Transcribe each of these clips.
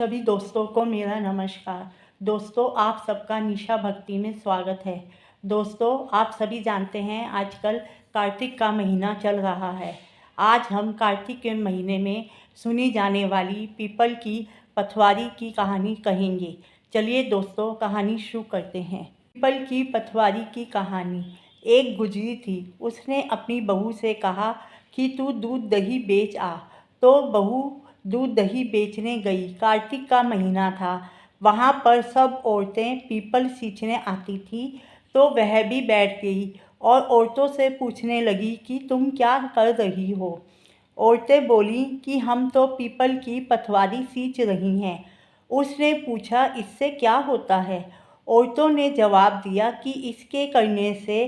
सभी दोस्तों को मेरा नमस्कार। दोस्तों, आप सबका निशा भक्ति में स्वागत है। दोस्तों, आप सभी जानते हैं आजकल कार्तिक का महीना चल रहा है। आज हम कार्तिक के महीने में सुनी जाने वाली पीपल की पथवारी की कहानी कहेंगे। चलिए दोस्तों, कहानी शुरू करते हैं। पीपल की पथवारी की कहानी। एक गुजरी थी। उसने अपनी बहू से कहा कि तू दूध दही बेच आ। तो बहू दूध दही बेचने गई। कार्तिक का महीना था। वहाँ पर सब औरतें पीपल सींचने आती थी, तो वह भी बैठ गई और औरतों से पूछने लगी कि तुम क्या कर रही हो। औरतें बोलीं कि हम तो पीपल की पथवारी सींच रही हैं। उसने पूछा, इससे क्या होता है? औरतों ने जवाब दिया कि इसके करने से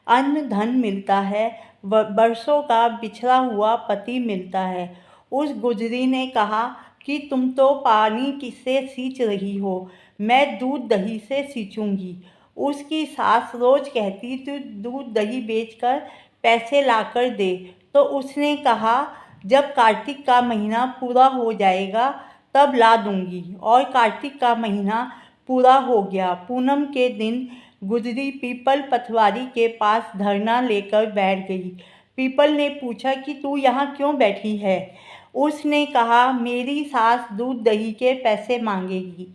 अन्न धन मिलता है, बरसों का बिछड़ा हुआ पति मिलता है। उस गुजरी ने कहा कि तुम तो पानी किससे सींच रही हो, मैं दूध दही से सींचूंगी। उसकी सास रोज कहती तू दूध दही बेचकर पैसे लाकर दे। तो उसने कहा जब कार्तिक का महीना पूरा हो जाएगा तब ला दूंगी। और कार्तिक का महीना पूरा हो गया। पूनम के दिन गुजरी पीपल पथवारी के पास धरना लेकर बैठ गई। पीपल ने पूछा कि तू यहाँ क्यों बैठी है? उसने कहा, मेरी सास दूध दही के पैसे मांगेगी।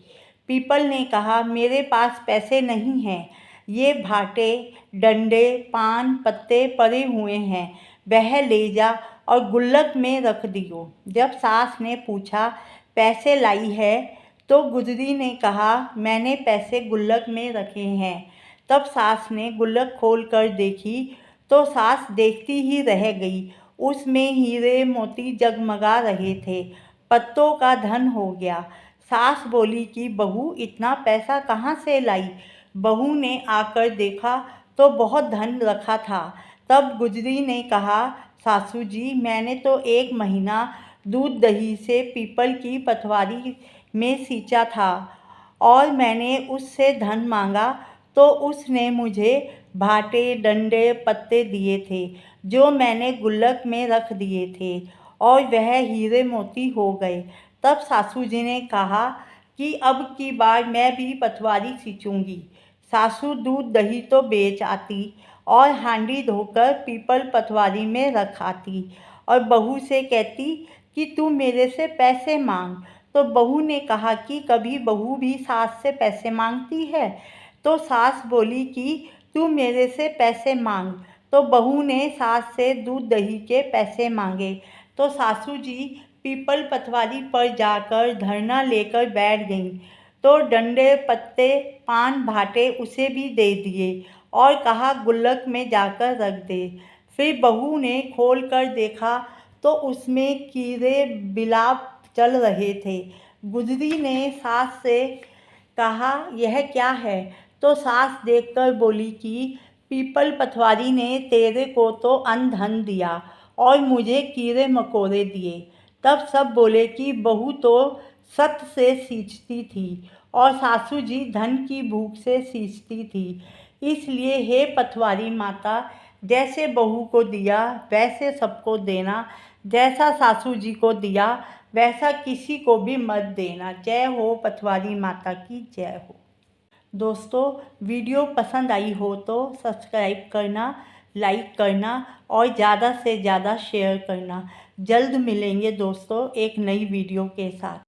पीपल ने कहा, मेरे पास पैसे नहीं हैं। ये भाटे, डंडे, पान, पत्ते पड़े हुए हैं, वह ले जा और गुल्लक में रख दियो। जब सास ने पूछा, पैसे लाई है? तो गुजरी ने कहा, मैंने पैसे गुल्लक में रखे हैं। तब सास ने गुल्लक खोल कर देखी तो सास देखती ही रह गई। उसमें हीरे मोती जगमगा रहे थे। पत्तों का धन हो गया। सास बोली कि बहू, इतना पैसा कहाँ से लाई? बहू ने आकर देखा तो बहुत धन रखा था। तब गुजरी ने कहा, सासू जी, मैंने तो एक महीना दूध दही से पीपल की पथवारी में सींचा था और मैंने उससे धन मांगा तो उसने मुझे भाटे, डंडे, पत्ते दिए थे जो मैंने गुल्लक में रख दिए थे और वह हीरे मोती हो गए। तब सासू जी ने कहा कि अब की बार मैं भी पथवारी सींचूंगी। सासू दूध दही तो बेच आती और हांडी धोकर पीपल पथवारी में रख आती और बहू से कहती कि तू मेरे से पैसे मांग। तो बहू ने कहा कि कभी बहू भी सास से पैसे मांगती है? तो सास बोली कि तू मेरे से पैसे मांग। तो बहू ने सास से दूध दही के पैसे मांगे। तो सासू जी पीपल पथवारी पर जाकर धरना लेकर बैठ गईं। तो डंडे, पत्ते, पान, भाटे उसे भी दे दिए और कहा गुल्लक में जाकर रख दे। फिर बहू ने खोल कर देखा तो उसमें कीड़े बिलाप चल रहे थे। गुजरी ने सास से कहा, यह क्या है? तो सास देखकर बोली कि पीपल पथवारी ने तेरे को तो अन्न धन दिया और मुझे कीड़े मकोड़े दिए। तब सब बोले कि बहू तो सत से सींचती थी और सासू जी धन की भूख से सींचती थी। इसलिए हे पथवारी माता, जैसे बहू को दिया वैसे सबको देना, जैसा सासू जी को दिया वैसा किसी को भी मत देना। जय हो पथवारी माता की जय हो। दोस्तों, वीडियो पसंद आई हो तो सब्सक्राइब करना, लाइक करना और ज़्यादा से ज़्यादा शेयर करना। जल्द मिलेंगे दोस्तों एक नई वीडियो के साथ।